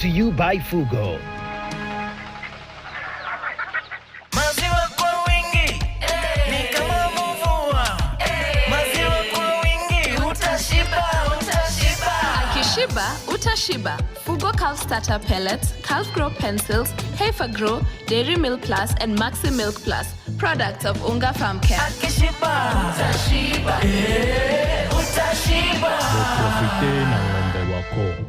To you by Fugo. Maziwa kwa wingi, ni kama mvua. Maziwa kwa wingi, utashiba. Akishiba, utashiba. Fugo Calf Starter Pellets, Calf Grow Pencils, Heifer Grow, Dairy Milk Plus, and Maxi Milk Plus. Products of Unga Farm Care. Akishiba, utashiba. Utashiba. Profite na ng'ombe wako.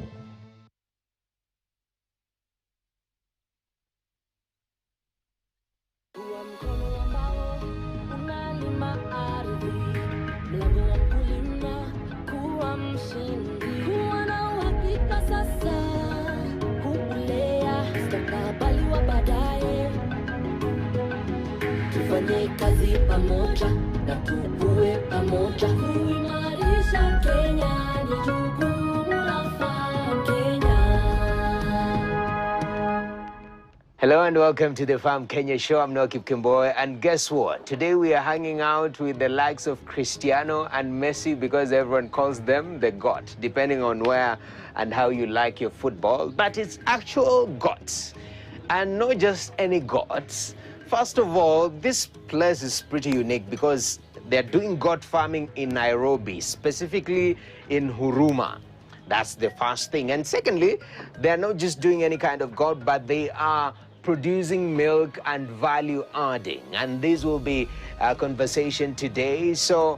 Tufanye kazi pamoja na tukue pamoja kuimarisha Kenya, ni jukumu la Farm Kenya. Hello and welcome to the Farm Kenya show. I'm Nokip Kimboy, and guess what? Today we are hanging out with the likes of Cristiano and Messi because everyone calls them the GOAT, depending on where and how you like your football. But it's actual GOATs, and not just any GOATs. First of all, this place is pretty unique because they're doing goat farming in Nairobi, specifically in Huruma. That's the first thing. And secondly, they're not just doing any kind of goat, but they are producing milk and value adding. And this will be our conversation today. So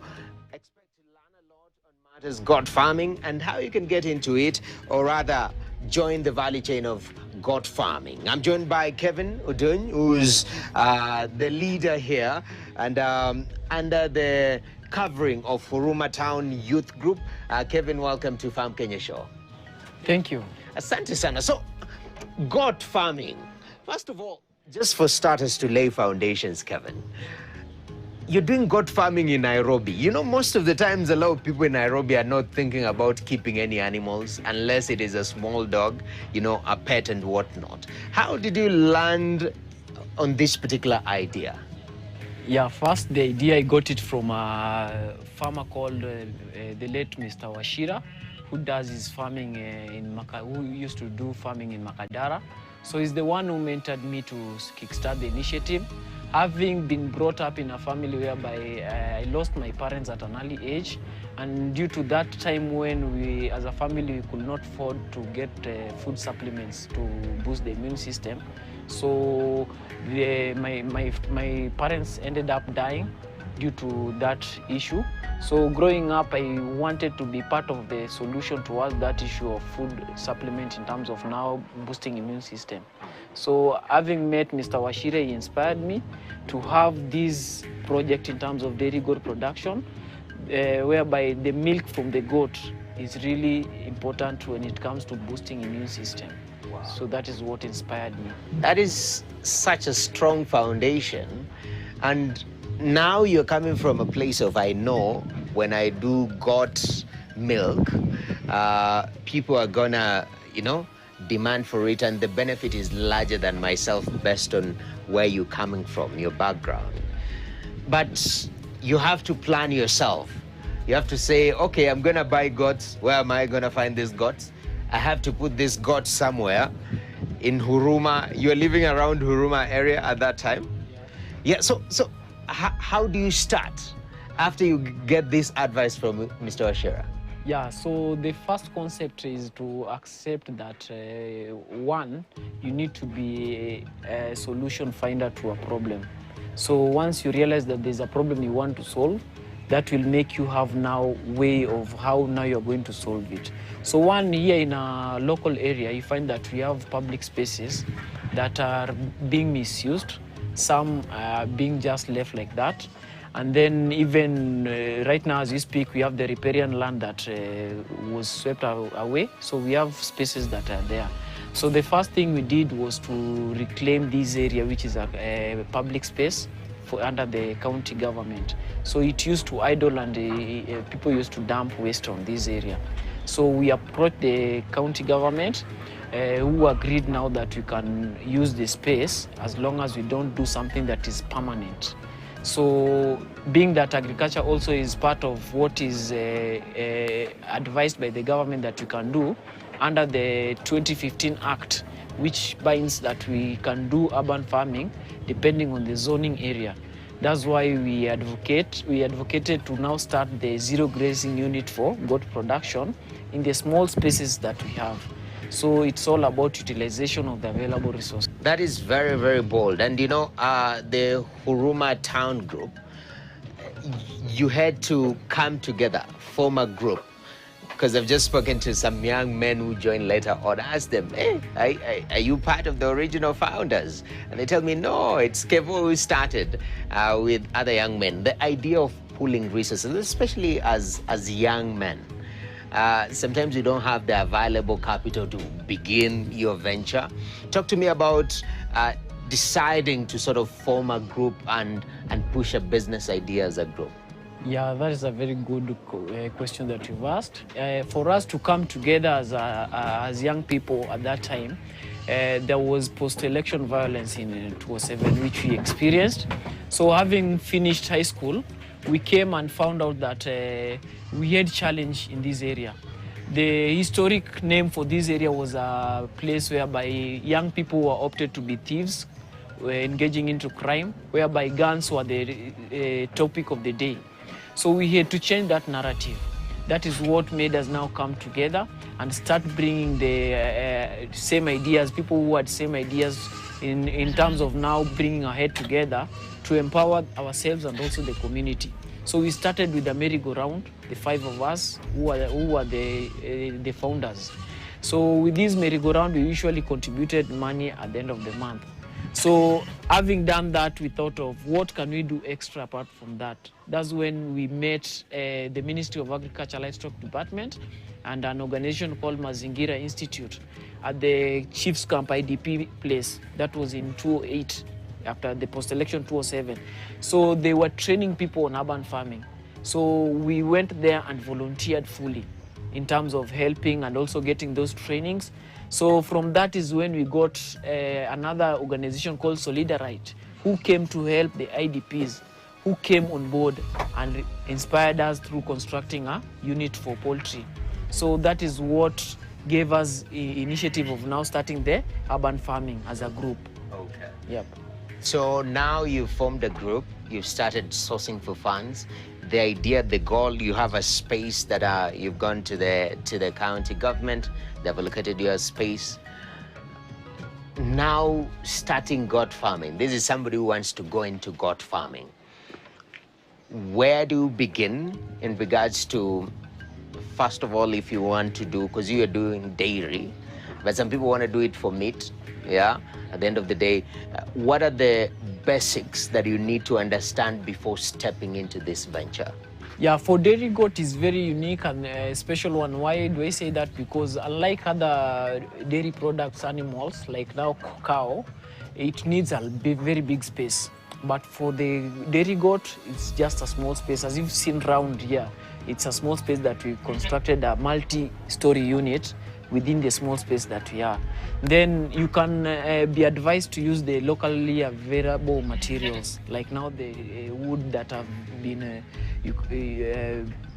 expect to learn a lot on matters goat farming and how you can get into it, or rather join the value chain of goat farming. I'm joined by Kevin Udun, who's the leader here, and under the covering of Huruma Town Youth Group. Kevin, welcome to Farm Kenya Show. Thank you. Asante sana. So, goat farming. First of all, just for starters to lay foundations, Kevin, you're doing goat farming in Nairobi. You know, most of the times, a lot of people in Nairobi are not thinking about keeping any animals unless it is a small dog, you know, a pet and whatnot. How did you land on this particular idea? Yeah, first the idea, I got it from a farmer called the late Mr. Washira, who does his farming who used to do farming in Makadara. So he's the one who mentored me to kickstart the initiative. Having been brought up in a family whereby I lost my parents at an early age, and due to that time when we, as a family, we could not afford to get food supplements to boost the immune system, so my parents ended up dying due to that issue. So growing up, I wanted to be part of the solution towards that issue of food supplement in terms of now boosting immune system. So having met Mr. Washire, he inspired me to have this project in terms of dairy goat production, whereby the milk from the goat is really important when it comes to boosting immune system. Wow. So that is what inspired me. That is such a strong foundation. And now you're coming from a place of, I know when I do goat milk, people are gonna, you know, demand for it, and the benefit is larger than myself based on where you're coming from, your background. But you have to plan yourself. You have to say, okay, I'm gonna buy goats. Where am I gonna find these goats? I have to put this goat somewhere in Huruma. You're living around Huruma area at that time? Yeah, so how do you start after you get this advice from Mr. Washira? Yeah, so the first concept is to accept that, one, you need to be a solution finder to a problem. So once you realize that there's a problem you want to solve, that will make you have now way of how now you're going to solve it. So one, here in a local area, you find that we have public spaces that are being misused. Some are being just left like that. And then even right now as we speak, we have the riparian land that was swept away. So we have spaces that are there. So the first thing we did was to reclaim this area, which is a public space under the county government. So it used to idle, and people used to dump waste on this area. So we approached the county government, who agreed now that we can use the space as long as we don't do something that is permanent. So being that agriculture also is part of what is advised by the government that we can do, under the 2015 Act, which binds that we can do urban farming depending on the zoning area. That's why we advocated to now start the zero grazing unit for goat production in the small spaces that we have. So it's all about utilization of the available resources. That is very, very bold. And you know, the Huruma Town Group, you had to come together, form a group. Because I've just spoken to some young men who joined later on. I asked them, hey, are you part of the original founders? And they tell me, no, it's Kevo who started with other young men. The idea of pooling resources, especially as young men. Sometimes you don't have the available capital to begin your venture. Talk to me about deciding to sort of form a group and push a business idea as a group. Yeah, that is a very good question that you've asked. For us to come together as young people at that time, there was post-election violence in 2007, which we experienced. So having finished high school, we came and found out that we had challenge in this area. The historic name for this area was a place whereby young people were opted to be thieves, were engaging into crime, whereby guns were the topic of the day. So we had to change that narrative. That is what made us now come together and start bringing the same ideas, people who had same ideas in terms of now bringing our head together to empower ourselves and also the community. So we started with the merry-go-round, the 5 of us who were the founders. So with this merry-go-round, we usually contributed money at the end of the month. So having done that, we thought of what can we do extra apart from that. That's when we met the Ministry of Agriculture Livestock Department and an organization called Mazingira Institute at the Chiefs Camp IDP place. That was in 2008, after the post-election 2007. So they were training people on urban farming. So we went there and volunteered fully in terms of helping and also getting those trainings. So from that is when we got another organization called Solidarite, who came to help the IDPs, who came on board and inspired us through constructing a unit for poultry. So that is what gave us the initiative of now starting the urban farming as a group. Okay. Yep. So now you've formed a group, you've started sourcing for funds. The idea, the goal, you have a space that you've gone to the county government, they've allocated your space. Now starting goat farming. This is somebody who wants to go into goat farming. Where do you begin in regards to, first of all, if you want to do, because you are doing dairy, but some people want to do it for meat, yeah? At the end of the day, what are the basics that you need to understand before stepping into this venture? Yeah, for dairy goat is very unique and a special one. Why do I say that? Because unlike other dairy products, animals, like now cow, it needs a very big space. But for the dairy goat, it's just a small space. As you've seen around here, it's a small space that we constructed a multi-story unit within the small space that we are. Then you can be advised to use the locally available materials, like now the wood that have been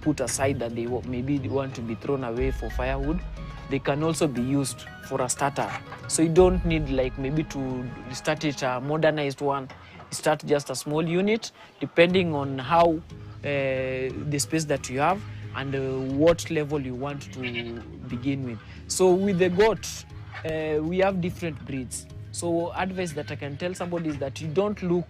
put aside that they maybe want to be thrown away for firewood. They can also be used for a starter. So you don't need like maybe to start it a modernized one. Start just a small unit, depending on how the space that you have and what level you want to begin with. So with the goat, we have different breeds. So advice that I can tell somebody is that you don't look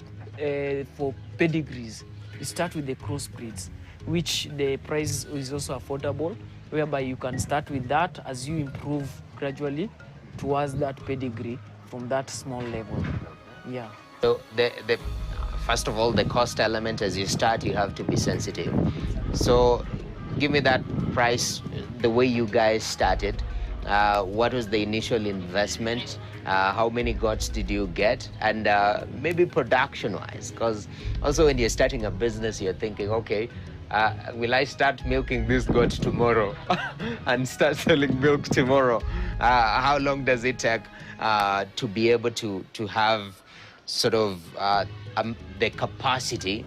for pedigrees. You start with the cross breeds, which the price is also affordable, whereby you can start with that as you improve gradually towards that pedigree from that small level. Yeah. So first of all, the cost element, as you start, you have to be sensitive. So give me that price, the way you guys started. What was the initial investment? How many goats did you get? And maybe production-wise, because also when you're starting a business, you're thinking, okay, will I start milking this goat tomorrow and start selling milk tomorrow? How long does it take to be able to have sort of the capacity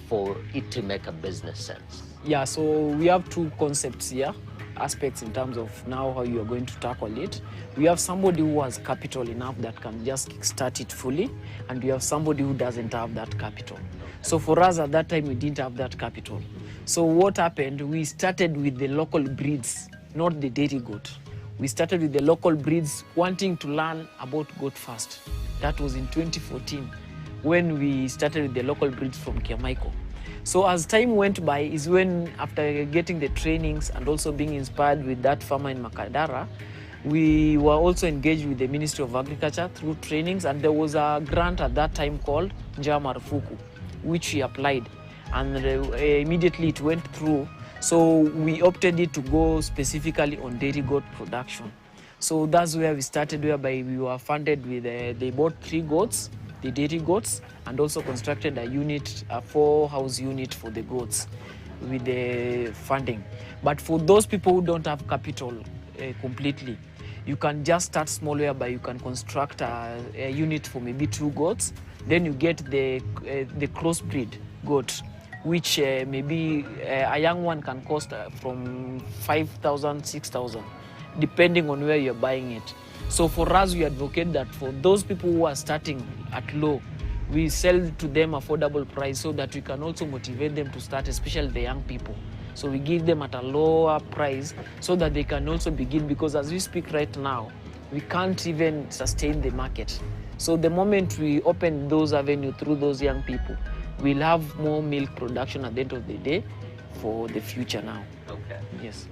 for it to make a business sense? Yeah, so we have two concepts here. aspects in terms of now how you are going to tackle it. We have somebody who has capital enough that can just kickstart it fully, and we have somebody who doesn't have that capital. So for us at that time, we didn't have that capital. So what happened, we started with the local breeds, not the dairy goat. We started with the local breeds, wanting to learn about goat first. That was in 2014 when we started with the local breeds from Kiamaiko. So as time went by is when, after getting the trainings and also being inspired with that farmer in Makadara, we were also engaged with the Ministry of Agriculture through trainings, and there was a grant at that time called Njaa Marufuku, which we applied, and immediately it went through. So we opted it to go specifically on dairy goat production. So that's where we started, whereby we were funded with, they bought 3 goats, the dairy goats, and also constructed a unit, a 4-house unit for the goats with the funding. But for those people who don't have capital completely, you can just start small, whereby you can construct a unit for maybe 2 goats. Then you get the crossbreed goat, which maybe a young one can cost from 5,000, 6,000, depending on where you're buying it. So for us, we advocate that for those people who are starting at low, we sell to them affordable price so that we can also motivate them to start, especially the young people. So we give them at a lower price so that they can also begin, because as we speak right now, we can't even sustain the market. So the moment we open those avenues through those young people, we'll have more milk production at the end of the day for the future now. Okay. Yes.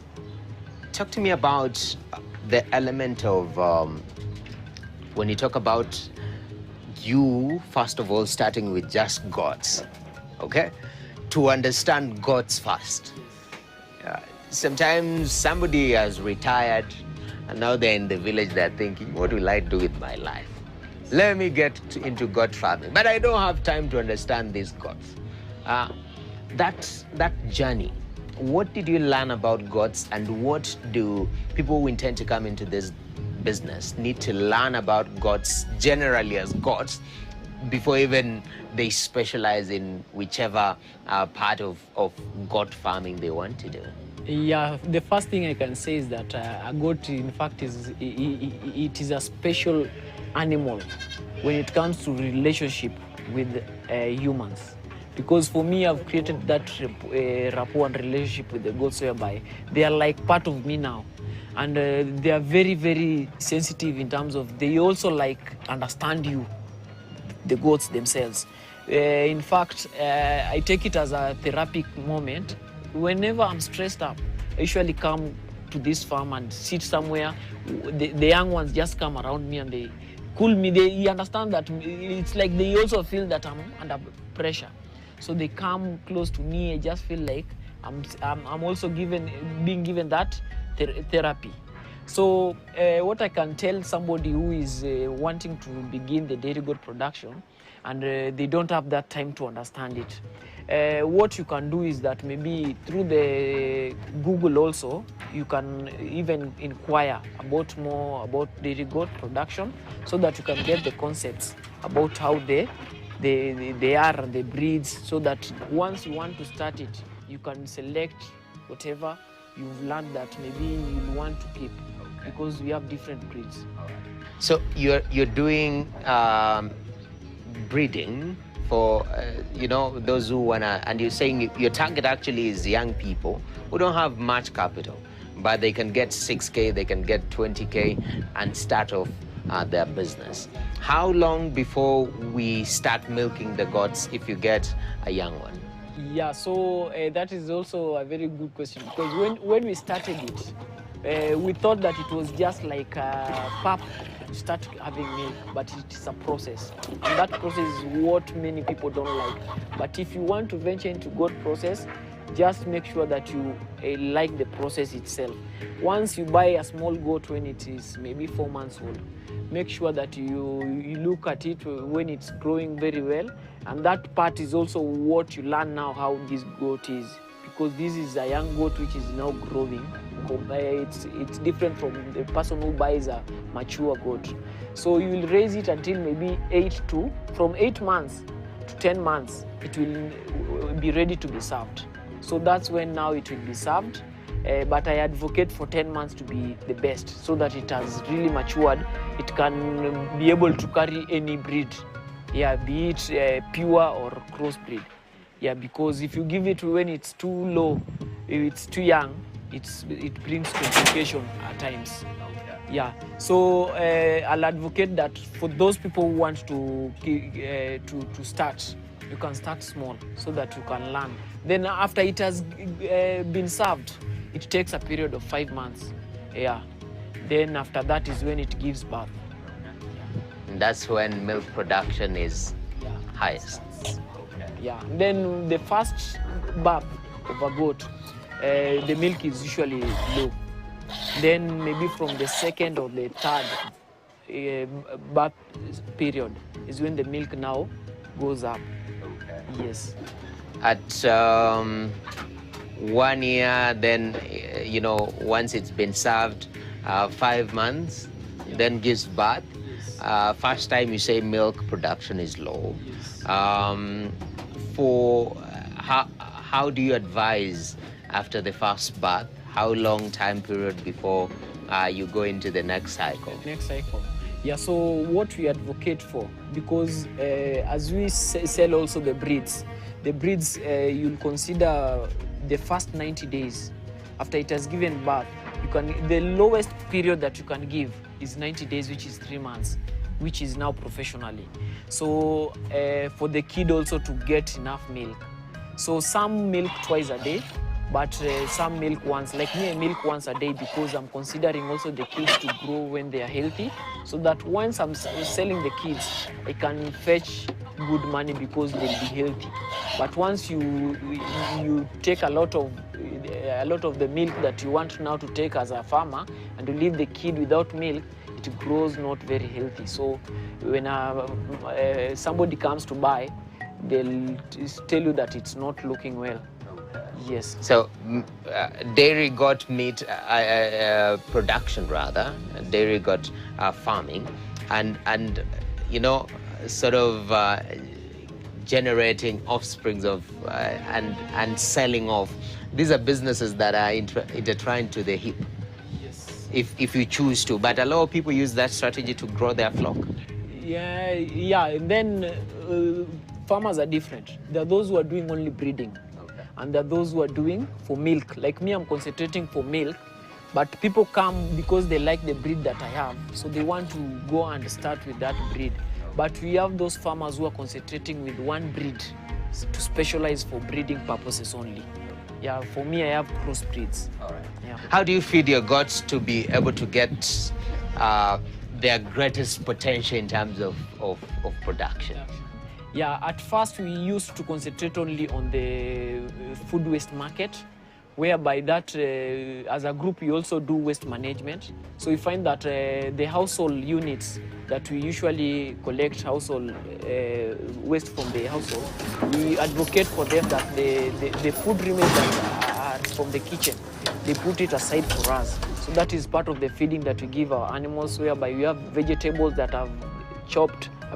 Talk to me about the element of when you talk about you, first of all, starting with just goats, okay? To understand goats first. Sometimes somebody has retired and now they're in the village, they're thinking, what will I do with my life? Let me get into goat farming, but I don't have time to understand these goats. That journey, what did you learn about goats, and what do people who intend to come into this business need to learn about goats generally as goats before even they specialize in whichever part of goat farming they want to do? Yeah, the first thing I can say is that a goat, in fact, it is a special animal when it comes to relationship with humans. Because for me, I've created that rapport and relationship with the goats, whereby they are like part of me now. And they are very, very sensitive in terms of, they also like understand you, the goats themselves. In fact, I take it as a therapeutic moment. Whenever I'm stressed up, I usually come to this farm and sit somewhere. The young ones just come around me and they cool me. They understand that it's like they also feel that I'm under pressure. So they come close to me. I just feel like I'm also being given that therapy. So what I can tell somebody who is wanting to begin the dairy goat production and they don't have that time to understand it, what you can do is that maybe through the Google also, you can even inquire more about dairy goat production so that you can get the concepts about how they are, the breeds, so that once you want to start it, you can select whatever you've learned that maybe you want to keep, because we have different breeds. So you're doing breeding for those who wanna, and you're saying your target actually is young people who don't have much capital, but they can get 6K, they can get 20K and start off their business. How long before we start milking the goats if you get a young one? Yeah, so that is also a very good question, because when we started it, we thought that it was just like pap, start having milk, but it's a process, and that process is what many people don't like. But if you want to venture into goat process, just make sure that you like the process itself. Once you buy a small goat when it is maybe 4 months old, make sure that you look at it when it's growing very well, and that part is also what you learn now how this goat is, because this is a young goat which is now growing. It's different from the person who buys a mature goat. So you will raise it until maybe from 8 months to 10 months, it will be ready to be served. So that's when now it will be served. but I advocate for 10 months to be the best, so that it has really matured. It can be able to carry any breed, yeah, be it pure or crossbreed. Yeah, because if you give it when it's too low, if it's too young, it brings complication at times. Yeah, so I'll advocate that for those people who want to start, you can start small so that you can learn. Then after it has been served, it takes a period of 5 months. Yeah, then after that is when it gives birth. And that's when milk production is highest. Yeah, then the first birth of a goat, the milk is usually low. Then maybe from the second or the third birth period is when the milk now goes up. Yes. At 1 year, then, once it's been served, 5 months, then gives birth. First time you say milk production is low. How do you advise after the first birth? How long time period before you go into the next cycle? Next cycle. Yeah, so what we advocate for, because as we sell also the breeds, you'll consider the first 90 days after it has given birth. The lowest period that you can give is 90 days, which is 3 months, which is now professionally. So for the kid also to get enough milk. So some milk twice a day, but some milk once. Like me, I milk once a day because I'm considering also the kids to grow when they are healthy, so that once I'm selling the kids, I can fetch good money because they'll be healthy. But once you take a lot of the milk that you want now to take as a farmer, and you leave the kid without milk, it grows not very healthy. So when somebody comes to buy, they'll tell you that it's not looking well. Yes. So dairy goat meat production, rather, dairy goat farming, and sort of generating offsprings of and selling off. These are businesses that are intertwined to the hip. Yes. If you choose to, but a lot of people use that strategy to grow their flock. Yeah. And then farmers are different. There are those who are doing only breeding, and there are those who are doing for milk. Like me, I'm concentrating for milk, but people come because they like the breed that I have, so they want to go and start with that breed. But we have those farmers who are concentrating with one breed to specialize for breeding purposes only. Yeah, for me, I have crossbreeds. All right. Yeah. How do you feed your goats to be able to get their greatest potential in terms of production? Yeah, at first we used to concentrate only on the food waste market, whereby that as a group we also do waste management. So we find that the household units that we usually collect household waste from the household, we advocate for them that the food remains that are from the kitchen, they put it aside for us. So that is part of the feeding that we give our animals, whereby we have vegetables that have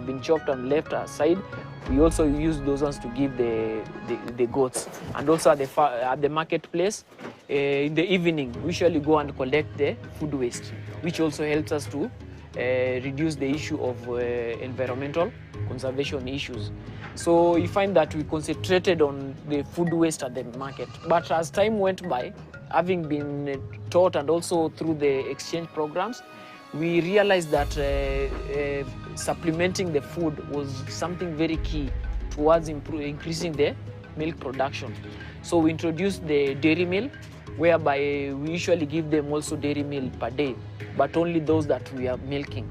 been chopped and left aside. We also use those ones to give the goats. And also at the marketplace, in the evening, we usually go and collect the food waste, which also helps us to reduce the issue of environmental conservation issues. So you find that we concentrated on the food waste at the market. But as time went by, having been taught and also through the exchange programs, we realized that supplementing the food was something very key towards increasing the milk production. So we introduced the dairy meal, whereby we usually give them also dairy meal per day, but only those that we are milking.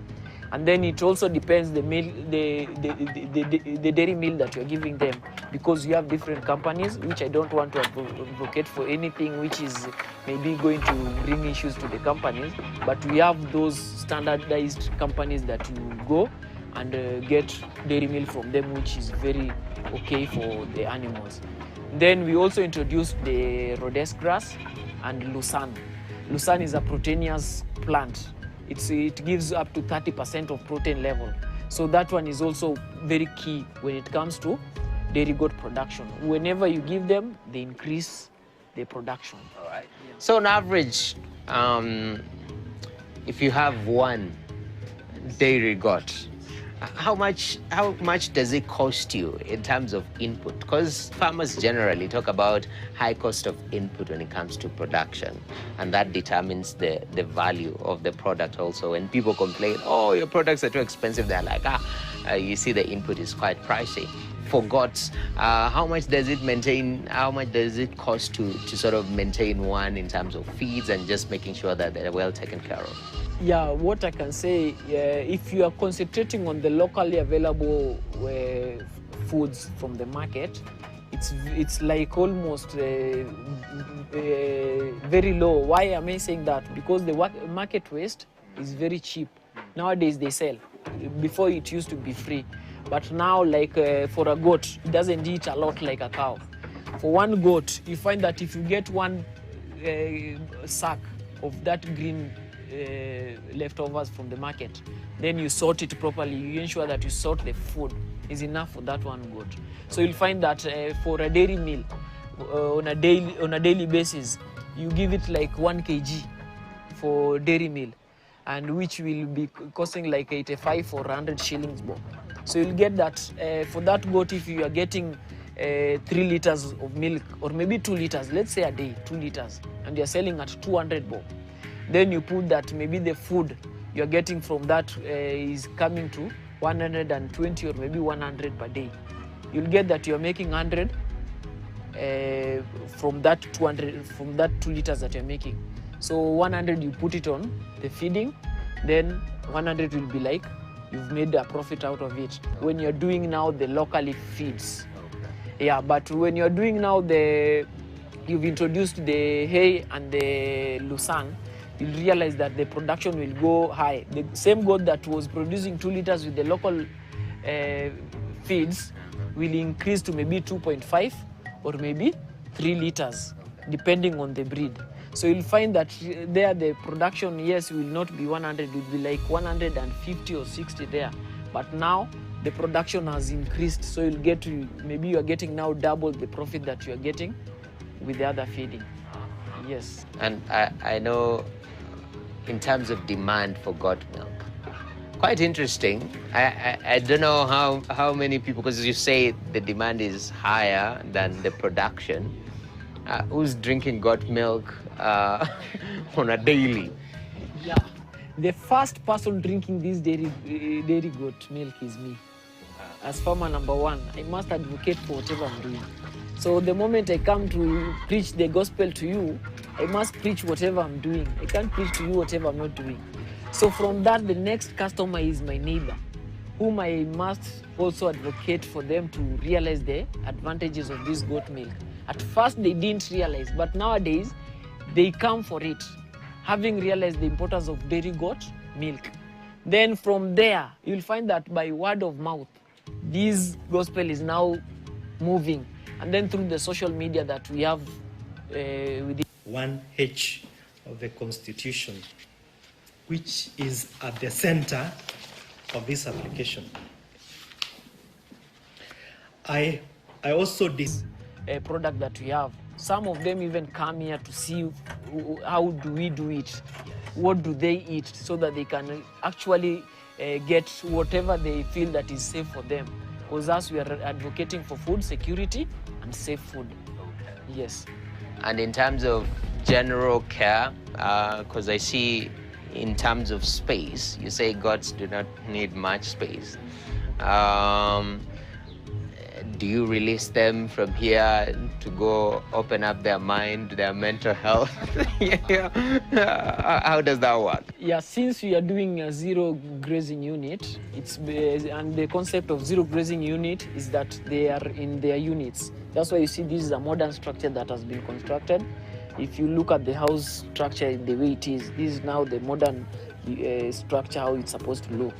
And then it also depends the dairy meal that you're giving them, because you have different companies, which I don't want to advocate for anything which is maybe going to bring issues to the companies, but we have those standardized companies that you go and get dairy meal from them, which is very okay for the animals. Then we also introduced the Rhodes grass and Lucerne. Lucerne is a proteinous plant. It gives up to 30% of protein level. So that one is also very key when it comes to dairy goat production. Whenever you give them, they increase the production. All right. So on average, if you have one dairy goat, how much does it cost you in terms of input? Because farmers generally talk about high cost of input when it comes to production, and that determines the value of the product also. When people complain, oh, your products are too expensive, they're like, you see the input is quite pricey. For goats, how much does it cost to sort of maintain one in terms of feeds and just making sure that they're well taken care of? Yeah, what I can say, if you are concentrating on the locally available foods from the market, it's like almost very low. Why am I saying that? Because the market waste is very cheap. Nowadays they sell. Before it used to be free. But now, like for a goat, it doesn't eat a lot like a cow. For one goat, you find that if you get one sack of that green leftovers from the market, then you sort it properly, you ensure that you sort the food is enough for that one goat. So you'll find that for a dairy meal, on a daily basis, you give it like 1 kg for dairy meal, and which will be costing like 85 or 100 shillings more. So you'll get that for that goat, if you are getting 3 liters of milk, or maybe 2 liters, let's say a day, 2 liters, and you're selling at 200 bob. Then you put that maybe the food you're getting from that is coming to 120 or maybe 100 per day. You'll get that you're making 100 from that 200, from that 2 liters that you're making. So 100 you put it on the feeding, then 100 will be like you've made a profit out of it. When you're doing now the locally feeds. Yeah, but when you're doing now you've introduced the hay and the lucerne, you'll realize that the production will go high. The same goat that was producing 2 liters with the local feeds will increase to maybe 2.5 or maybe 3 liters, depending on the breed. So you'll find that there the production, yes, will not be 100, it will be like 150 or 60 there. But now the production has increased, so you'll get to, maybe you are getting now double the profit that you are getting with the other feeding. Yes. And I know in terms of demand for goat milk, quite interesting. I don't know how many people, because you say the demand is higher than the production, who's drinking goat milk on a daily? Yeah, the first person drinking this dairy goat milk is me. As farmer number one, I must advocate for whatever I'm doing. So the moment I come to preach the gospel to you, I must preach whatever I'm doing. I can't preach to you whatever I'm not doing. So from that, the next customer is my neighbor, whom I must also advocate for them to realize the advantages of this goat milk. At first, they didn't realize, but nowadays, they come for it, having realized the importance of dairy goat milk. Then from there, you'll find that by word of mouth, this gospel is now moving. And then through the social media that we have with 1H of the Constitution, which is at the center of this application. I also did a product that we have. Some of them even come here to see how do we do it, what do they eat, so that they can actually get whatever they feel that is safe for them. Because us, we are advocating for food security and safe food. Yes. And in terms of general care, because I see in terms of space, you say goats do not need much space. Do you release them from here to go open up their mind, their mental health? How does that work? Yeah, since we are doing a zero grazing unit, and the concept of zero grazing unit is that they are in their units. That's why you see this is a modern structure that has been constructed. If you look at the house structure the way it is, this is now the modern structure, how it's supposed to look.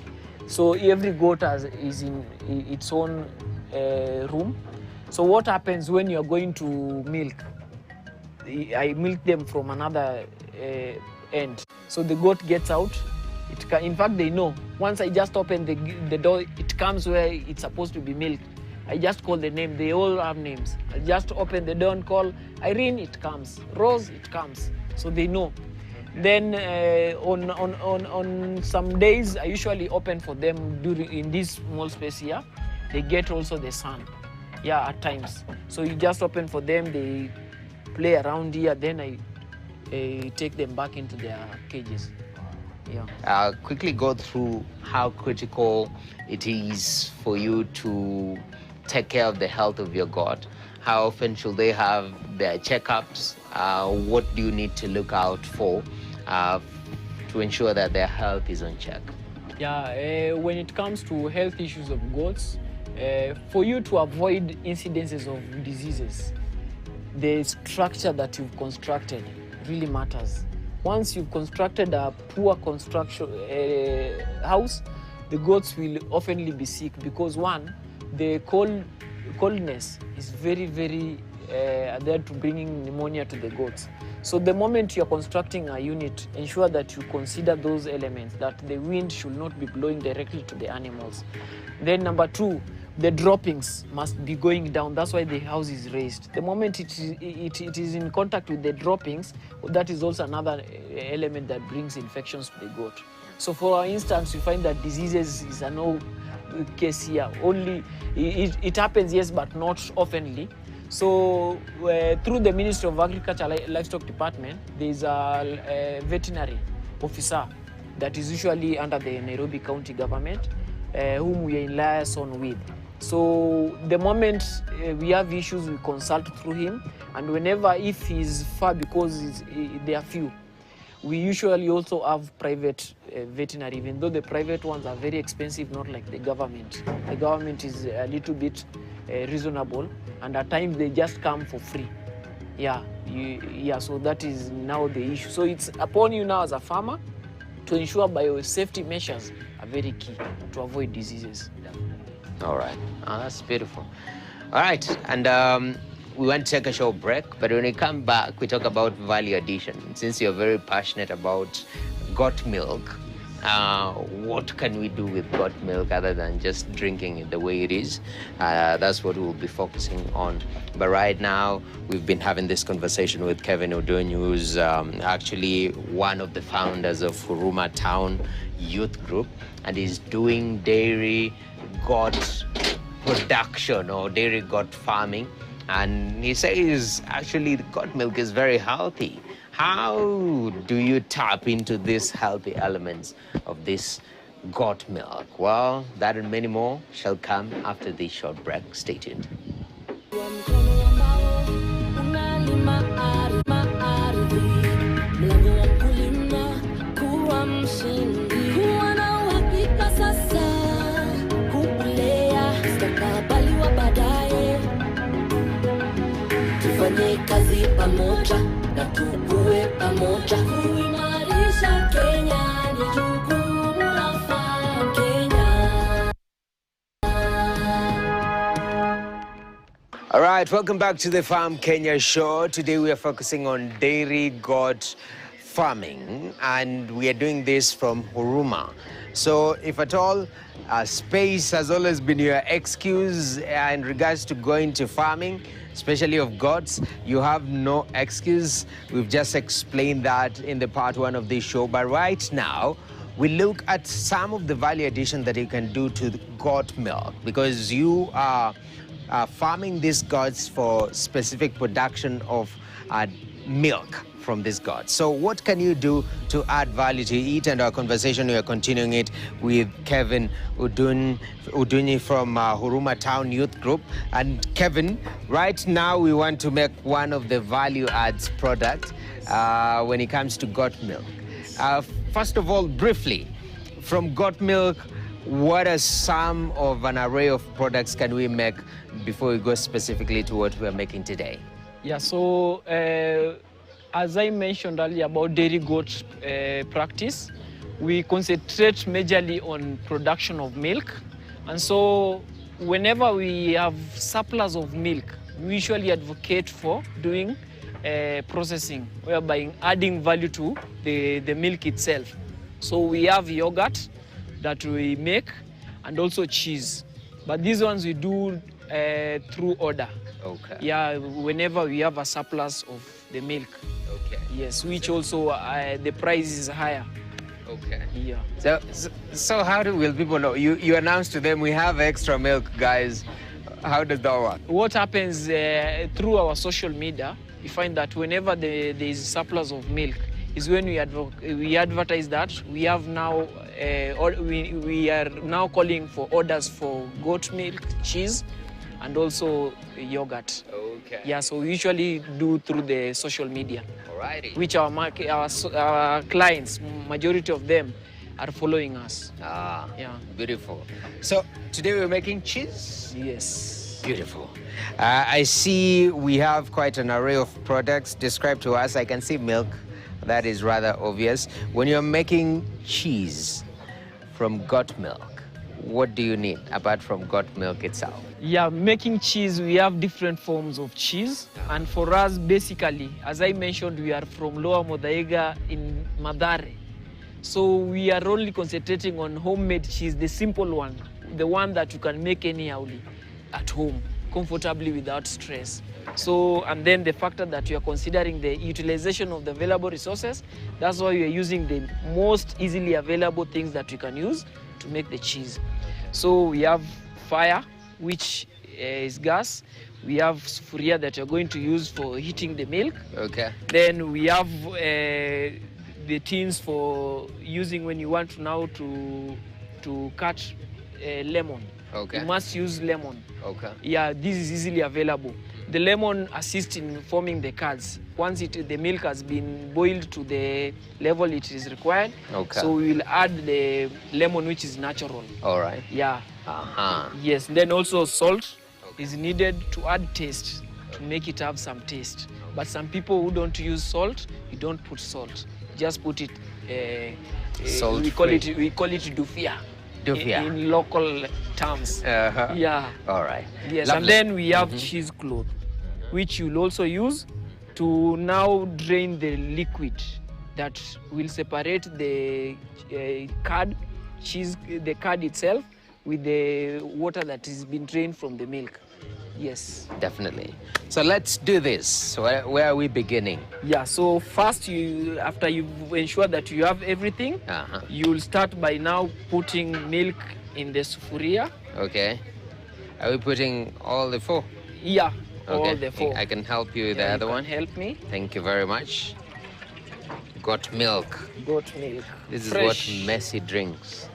So every goat is in its own room. So what happens when you're going to milk? I milk them from another end. So the goat gets out. In fact, they know. Once I just open the door, it comes where it's supposed to be milked. I just call the name. They all have names. I just open the door and call Irene, it comes. Rose, it comes. So they know. Then on some days, I usually open for them in this small space here. They get also the sun, yeah, at times. So you just open for them, they play around here, then I take them back into their cages. Yeah. Quickly go through how critical it is for you to take care of the health of your goat. How often should they have their checkups? What do you need to look out for to ensure that their health is on check? Yeah, when it comes to health issues of goats, for you to avoid incidences of diseases, the structure that you've constructed really matters. Once you've constructed a poor construction house, the goats will often be sick because one, the coldness is very, very there to bringing pneumonia to the goats. So the moment you're constructing a unit, ensure that you consider those elements, that the wind should not be blowing directly to the animals. Then number two, the droppings must be going down. That's why the house is raised. The moment it is in contact with the droppings, that is also another element that brings infections to the goat. So for instance, you find that diseases is a no case here. Only it happens, yes, but not oftenly. So through the Ministry of Agriculture Livestock Department, there is a veterinary officer that is usually under the Nairobi County government, whom we are in liaison with. So the moment we have issues, we consult through him, and whenever, if he's far, because there are few, we usually also have private veterinary, even though the private ones are very expensive, not like the government. The government is a little bit reasonable, and at times they just come for free. Yeah, so that is now the issue. So it's upon you now as a farmer to ensure biosafety measures are very key to avoid diseases. All right. Oh, that's beautiful. All right. And we want to take a short break, but when we come back, we talk about value addition. Since you're very passionate about goat milk, what can we do with goat milk other than just drinking it the way it is? That's what we'll be focusing on. But right now, we've been having this conversation with Kevin Odun, who's actually one of the founders of Huruma Town Youth Group, and he's doing dairy goat production or dairy goat farming. And he says actually the goat milk is very healthy. How do you tap into these healthy elements of this goat milk? Well, that and many more shall come after this short break. Stay tuned. Tufanye kazi pamoja na tukue pamoja, kuimarisha Kenya ni jukumu la Farm Kenya. All right, welcome back to the Farm Kenya show. Today we are focusing on dairy goat farming, and we are doing this from Huruma. So if at all, space has always been your excuse in regards to going to farming, especially of goats, you have no excuse. We've just explained that in the part one of this show. But right now, we look at some of the value addition that you can do to the goat milk, because you are farming these goats for specific production of milk from these goats. So what can you do to add value to it? And our conversation, we are continuing it with Kevin Uduni from Huruma Town Youth Group. And Kevin, right now we want to make one of the value adds product when it comes to goat milk. First of all, briefly, from goat milk, what are some of an array of products can we make before we go specifically to what we are making today? Yeah, so as I mentioned earlier about dairy goat practice, we concentrate majorly on production of milk. And so whenever we have surplus of milk, we usually advocate for doing processing, whereby adding value to the milk itself. So we have yogurt that we make and also cheese. But these ones we do through order. Okay. Yeah, whenever we have a surplus of the milk. Okay. Yes, which also the price is higher. Okay. Yeah. So how will people know? You announce to them, we have extra milk, guys. How does that work? What happens through our social media, we find that whenever there is surplus of milk, is when we advertise that we have now, we are now calling for orders for goat milk, cheese, and also yogurt. Okay. Yeah, so we usually do through the social media, Alrighty. which our clients, majority of them, are following us. Ah, Yeah. beautiful. So today we're making cheese? Yes. Beautiful. I see we have quite an array of products. Describe to us. I can see milk. That is rather obvious. When you're making cheese from goat milk, what do you need apart from goat milk itself? Yeah, making cheese, we have different forms of cheese. And for us, basically, as I mentioned, we are from Lower Modaiga in Madare. So we are only concentrating on homemade cheese, the simple one, the one that you can make anyhow at home, comfortably without stress. So, and then the factor that you are considering the utilization of the available resources, that's why we are using the most easily available things that we can use to make the cheese. So we have fire, which is gas. We have sufuria that you're going to use for heating the milk. Okay. Then we have the tins for using when you want now to cut lemon. Okay. You must use lemon. Okay. Yeah, this is easily available. The lemon assists in forming the curds. Once the milk has been boiled to the level it is required, Okay. so we will add the lemon, which is natural. All right. Yeah. Uh-huh. Yes. Then also salt is needed to add taste, to make it have some taste. But some people who don't use salt, you don't put salt. Just put it. Salt we call free. it dufia. Dufia. In local terms. Uh-huh. Yeah. All right. Yes, Lovely. and then we have cheesecloth, which you'll also use to now drain the liquid that will separate the curd, the curd itself, with the water that has been drained from the milk. Yes. Definitely. So let's do this. So where are we beginning? Yeah, so first, after you've ensured that you have everything, Uh-huh. you'll start by now putting milk in the sufuria. Okay. Are we putting all the four? Yeah, Okay. all the four. I can help you with Yeah, the you other can one. help me. Thank you very much. Got milk. Goat milk. This is Fresh. what Messi drinks.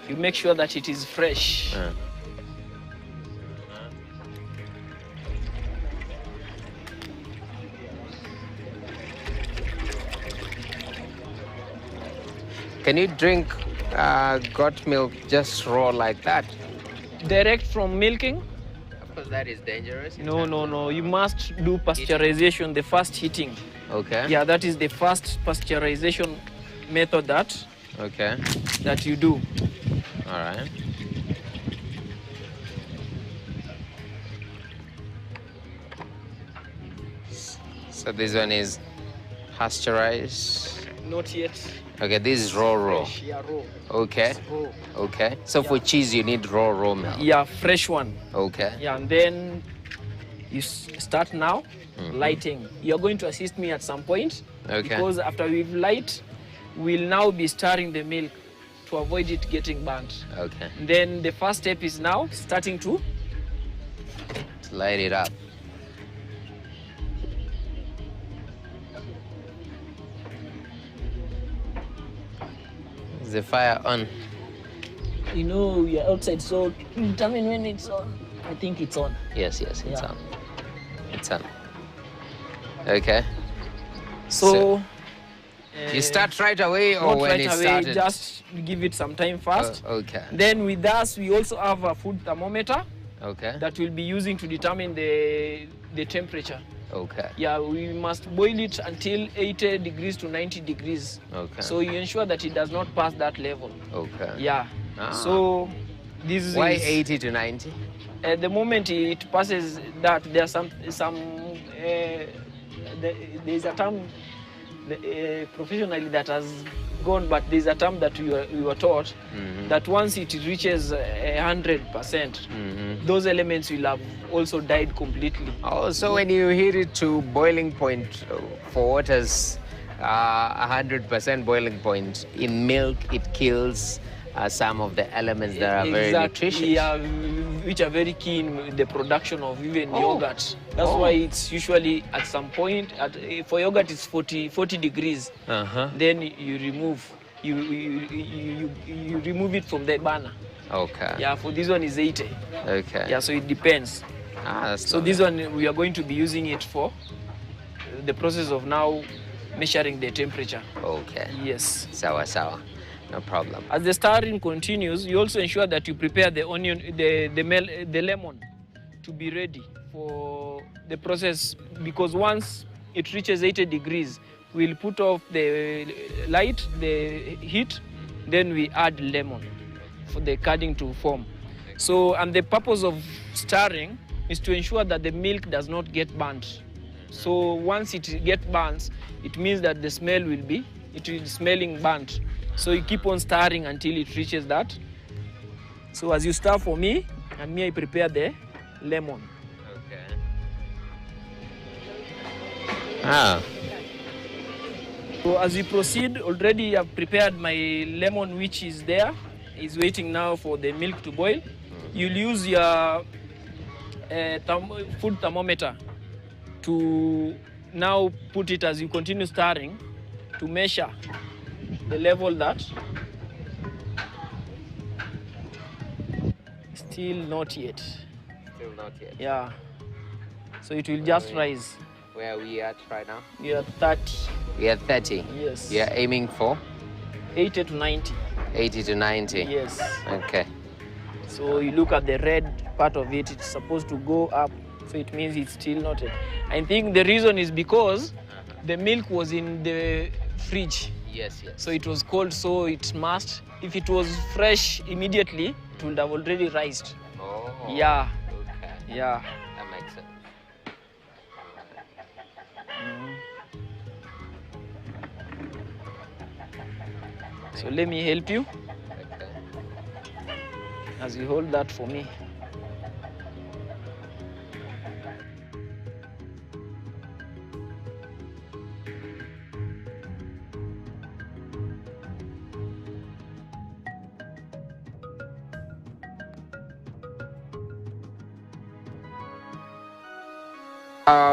You make sure that it is fresh. Can you drink goat milk just raw like that? Direct from milking? Of course, that is dangerous. No. You must do pasteurization, the first heating. Okay. Yeah, that is the first pasteurization method Okay. that you do. All right. So this one is pasteurized. Not yet. Okay, this is raw. Fresh, yeah, raw. Okay. It's raw. Okay. So for cheese, you need raw milk. Yeah, fresh one. Okay. Yeah, and then you start now lighting. You're going to assist me at some point. Okay. Because after we've light, we'll now be stirring the milk to avoid it getting burnt. Okay. Then the first step is now starting to Light it up. Is the fire on? we are outside, so determine when it's on. I think it's on. Yes, it's Yeah. on. It's on. Okay. So You start right away or not when right it away, started? just give it some time first. Okay. Then with us, we also have a food thermometer Okay. that we'll be using to determine the temperature. Okay. Yeah, we must boil it until 80 degrees to 90 degrees. Okay. So you ensure that it does not pass that level. Okay. Yeah. Ah. So this Why is 80 to 90? at the moment it passes that, there are some there's a term professionally that has gone, but there's a term that we were taught that once it reaches 100%, those elements will have also died completely. Oh, so when you heat it to boiling point for water's 100% boiling point, in milk it kills some of the elements that are very nutritious. Yeah, which are very key in the production of even yogurt. That's why it's usually at some point, for yogurt it's 40 degrees. Then you remove remove it from the burner. Okay. Yeah, for this one is 80. Okay. Yeah, so it depends. So this one we are going to be using it for the process of now measuring the temperature. Okay. Yes. Sawa sawa. No problem. As the stirring continues, you also ensure that you prepare the onion, the lemon to be ready for the process, because once it reaches 80 degrees, we'll put off the heat, then we add lemon for the curding to form. So, and the purpose of stirring is to ensure that the milk does not get burnt. So once it gets burnt, it means that the smell will be smelling burnt. So you keep on stirring until it reaches that. So as you stir for me, and me I prepare the lemon. Okay. Ah. So as we proceed, already I've prepared my lemon, which is there. It's waiting now for the milk to boil. You'll use your food thermometer to now put it, as you continue stirring, to measure the level that still not yet. Still not yet. Yeah. So it will just rise. Where are we at right now? We are 30. We are 30. Yes. We are aiming for 80 to 90. 80 to 90. Yes. Okay. So you look at the red part of it, it's supposed to go up. So it means it's still not yet. I think the reason is because the milk was in the fridge. Yes, yes. So it was cold, so it must. If it was fresh immediately, it would have already rised. Oh. Yeah. Okay. Yeah. That makes sense. So let me help you Okay. as you hold that for me.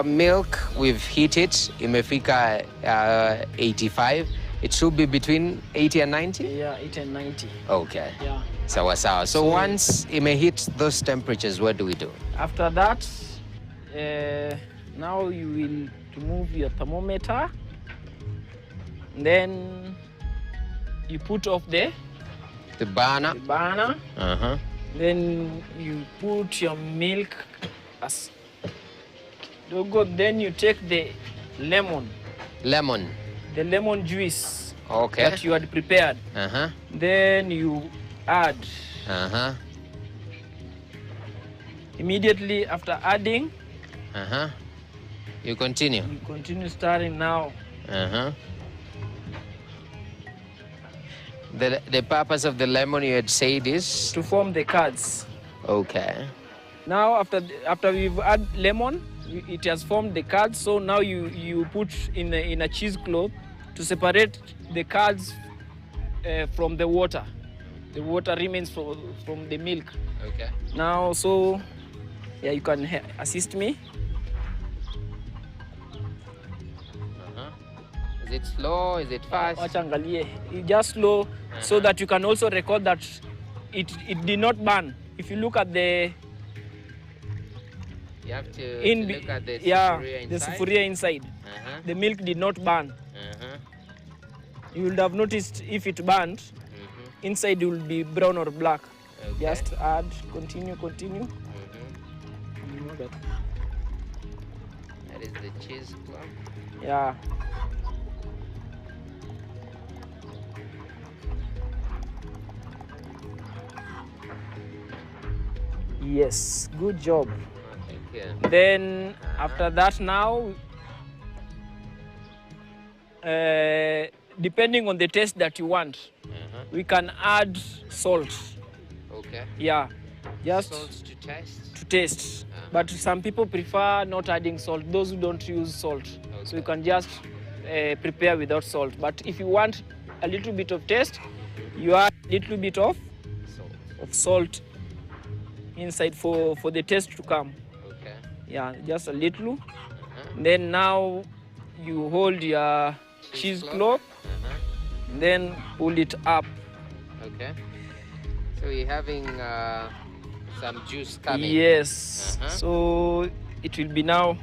Milk, we've heated. Imefika 85. It should be between 80 and 90? Yeah, 80 and 90. Okay. Yeah. Sawa sawa. So once it may hit those temperatures, what do we do? After that, now you will remove your thermometer. Then you put off the The burner. Uh-huh. Then you put your milk as then you take the lemon. Lemon. The lemon juice Okay. that you had prepared. Uh-huh. Then you add. Uh-huh. Immediately after adding, Uh-huh. You continue. you continue stirring now. Uh-huh. The purpose of the lemon you had said is? To form the curds. Okay. Now after we've added lemon, it has formed the curds. So now you put in a cheesecloth to separate the curds from the water. The water remains from the milk. Okay. Now, so yeah, you can assist me. Uh-huh. Is it slow? Is it fast? Wacha angalie. Just slow, so that you can also record that it did not burn. If you look at the You have to look at the sufuria inside. the sufuria inside. Uh-huh. The milk did not burn. Uh-huh. You would have noticed if it burned, inside it will be brown or black. Okay. Just add, continue. Mm-hmm. You know that. That is the cheese clump. Yeah. Yes, good job. Thank you. Then after that now, depending on the taste that you want, we can add salt. Okay. Yeah, just Salt to taste. to taste. But some people prefer not adding salt, those who don't use salt. So you can just prepare without salt. But if you want a little bit of taste, you add a little bit of salt inside for the taste to come. Okay. Yeah, just a little. Then now you hold your cheesecloth, then pull it up. Okay. So we're having some juice coming. Yes. So it will be now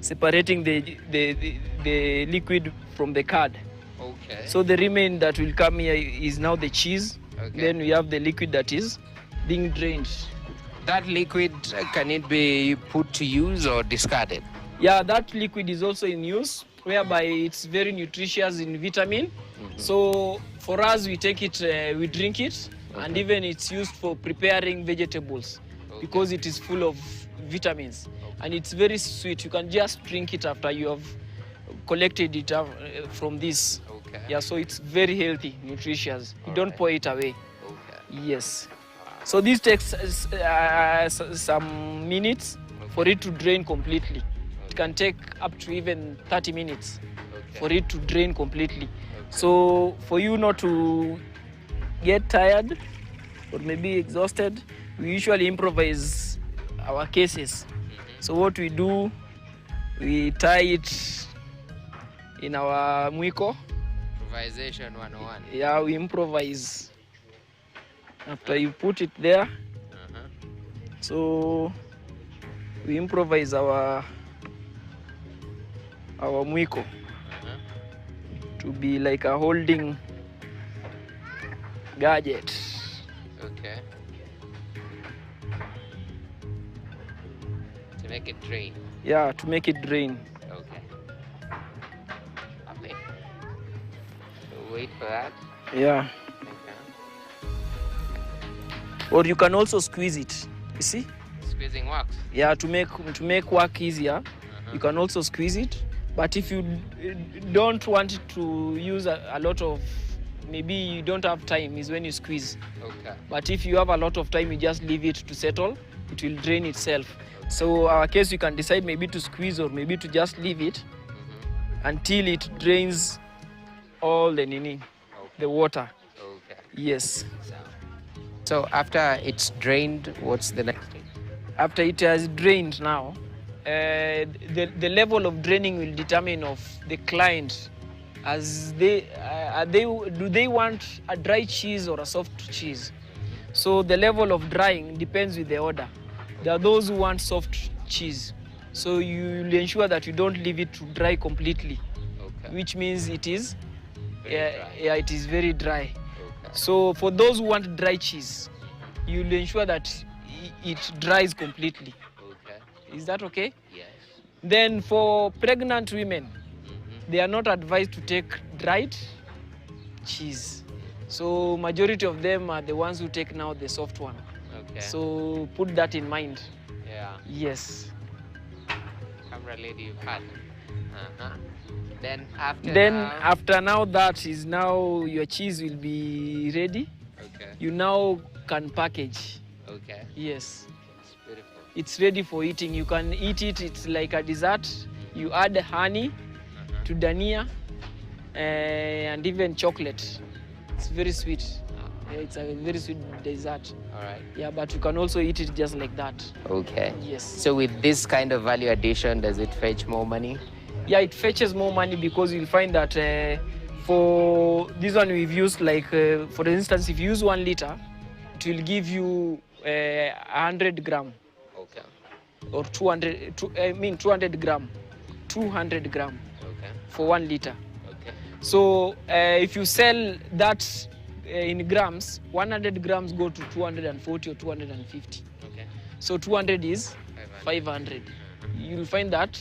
separating the liquid from the curd. Okay. So the remain that will come here is now the cheese. Okay. Then we have the liquid that is being drained. That liquid, can it be put to use or discarded? Yeah, that liquid is also in use, whereby it's very nutritious in vitamin. So for us, we take it, we drink it, and even it's used for preparing vegetables because it is full of vitamins. And it's very sweet. You can just drink it after you have collected it from this. Okay. Yeah, so it's very healthy, nutritious. You don't pour it away. Okay. Yes. So this takes some minutes for it to drain completely. It can take up to even 30 minutes for it to drain completely. So for you not to get tired or maybe exhausted, we usually improvise our cases. So what we do, we tie it in our mwiko. Improvisation 101. Yeah, we improvise. After you put it there, so we improvise our mwiko to be like a holding gadget. Okay. To make it drain. Yeah, to make it drain. Okay. Lovely. So wait for that. Yeah. Or you can also squeeze it. You see? Squeezing works. Yeah, to make work easier, you can also squeeze it. But if you don't want to use a lot of, maybe you don't have time, is when you squeeze. Okay. But if you have a lot of time, you just leave it to settle. It will drain itself. So our case, you can decide maybe to squeeze or maybe to just leave it until it drains all the the water. Okay. Yes. So after it's drained, what's the next thing? After it has drained now, the level of draining will determine of the client. As do they want a dry cheese or a soft cheese? So the level of drying depends with the order. There are those who want soft cheese. So you will ensure that you don't leave it to dry completely, which means it is it is very dry. So for those who want dry cheese, you will ensure that it dries completely. Okay. Is that okay? Yes. Then for pregnant women, they are not advised to take dried cheese. So majority of them are the ones who take now the soft one. Okay. So put that in mind. Yeah. Yes. Camera lady, you've had. Then after after now that is now your cheese will be ready. Okay. You now can package. Okay. Yes. It's beautiful. It's ready for eating. You can eat it. It's like a dessert. You add honey to dania and even chocolate. It's very sweet. Yeah, it's a very sweet dessert. All right. Yeah, but you can also eat it just like that. Okay. Yes. So with this kind of value addition, does it fetch more money? Yeah, it fetches more money because you'll find that for this one we've used like, for instance, if you use 1 liter, it will give you 100 gram. Okay. Or 200 gram. 200 gram for 1 liter. Okay. So if you sell that in grams, 100 grams go to 240 or 250. Okay. So 200 is 500. You'll find that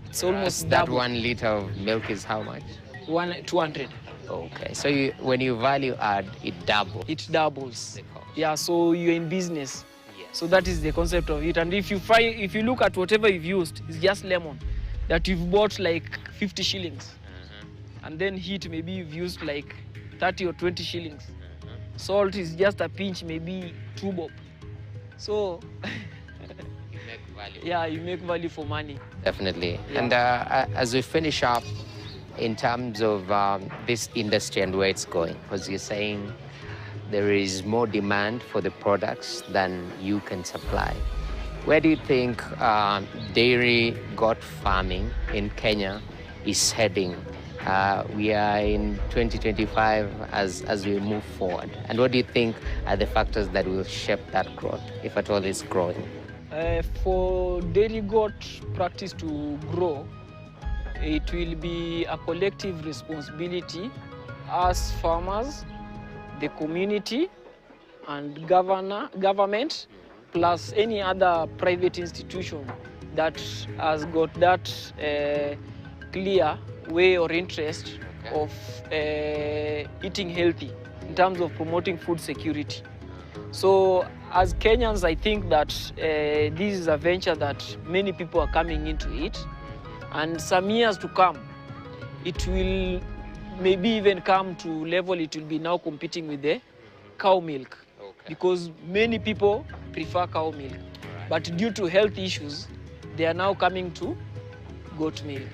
it's almost that double. 1 liter of milk is how much? 200. Okay. So when you value add, it doubles. It doubles. The cost. Yeah, so you're in business. Yes. So that is the concept of it. And if you look at whatever you've used, it's just lemon that you've bought like 50 shillings. and then heat, maybe you've used like 30 or 20 shillings. Salt is just a pinch, maybe 2 bob. So You make value. yeah, you make value for money. Definitely. Yeah. And as we finish up, in terms of this industry and where it's going, because you're saying there is more demand for the products than you can supply. Where do you think dairy goat farming in Kenya is heading? We are in 2025 as we move forward. And what do you think are the factors that will shape that growth, if at all it's growing? For dairy goat practice to grow, it will be a collective responsibility as farmers, the community, and government, plus any other private institution that has got that clear way or interest of eating healthy in terms of promoting food security. So as Kenyans, I think that this is a venture that many people are coming into it, and some years to come, it will maybe even come to level it will be now competing with the cow milk, because many people prefer cow milk. But due to health issues, they are now coming to goat milk.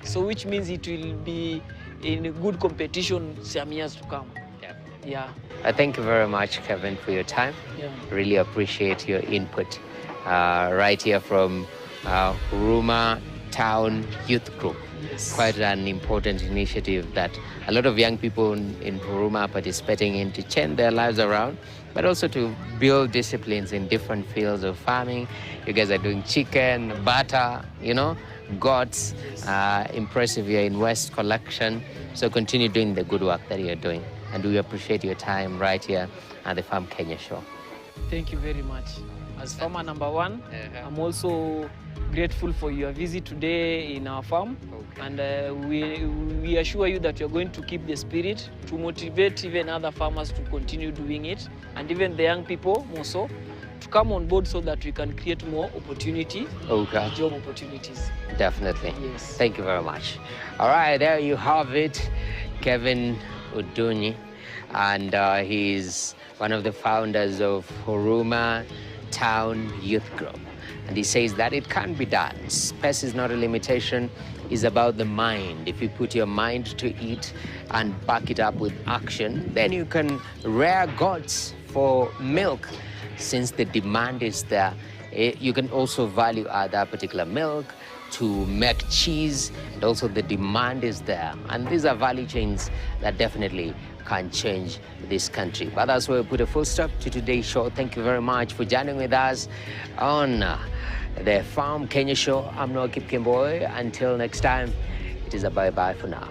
So which means it will be in good competition some years to come. Yeah. Thank you very much, Kevin, for your time. Yeah. Really appreciate your input right here from Huruma Town Youth Group. Yes. Quite an important initiative that a lot of young people in Huruma are participating in to change their lives around, but also to build disciplines in different fields of farming. You guys are doing chicken, butter, goats. Impressive, you're in waste collection. So continue doing the good work that you're doing. And we appreciate your time right here at the Farm Kenya show. Thank you very much. As farmer number one, I'm also grateful for your visit today in our farm. And we assure you that you're going to keep the spirit to motivate even other farmers to continue doing it, and even the young people more so, to come on board so that we can create more opportunity, job opportunities. Definitely. Yes. Thank you very much. All right, there you have it, Kevin Udunyi, and he's one of the founders of Huruma Town Youth Group. And he says that it can be done. Space is not a limitation, it's about the mind. If you put your mind to it and back it up with action, then you can rear goats for milk. Since the demand is there, you can also value that particular milk to make cheese, and also the demand is there. And these are value chains that definitely can change this country. But that's where we put a full stop to today's show. Thank you very much for joining with us on the Farm Kenya show. I'm Noah Kipkemboy. Until next time, it is a bye-bye for now.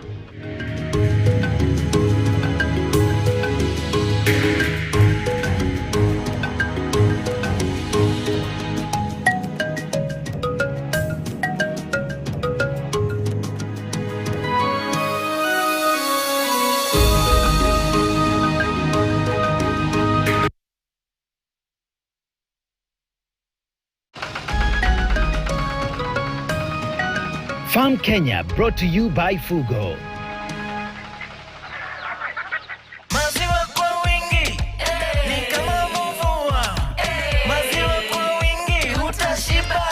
Farm Kenya, brought to you by Fugo. Maziwa kwa wingi ni kama mvua. Maziwa kwa wingi utashiba.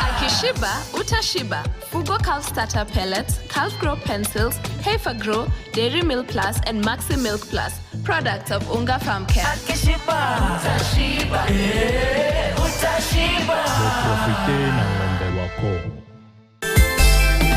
Akishiba, utashiba. Fugo Calf Starter Pellets, Calf Grow Pencils, Heifer Grow, Dairy Milk Plus, and Maxi Milk Plus. Products of Unga Farm Care. Akishiba utashiba. Profite na ng'ombe wako.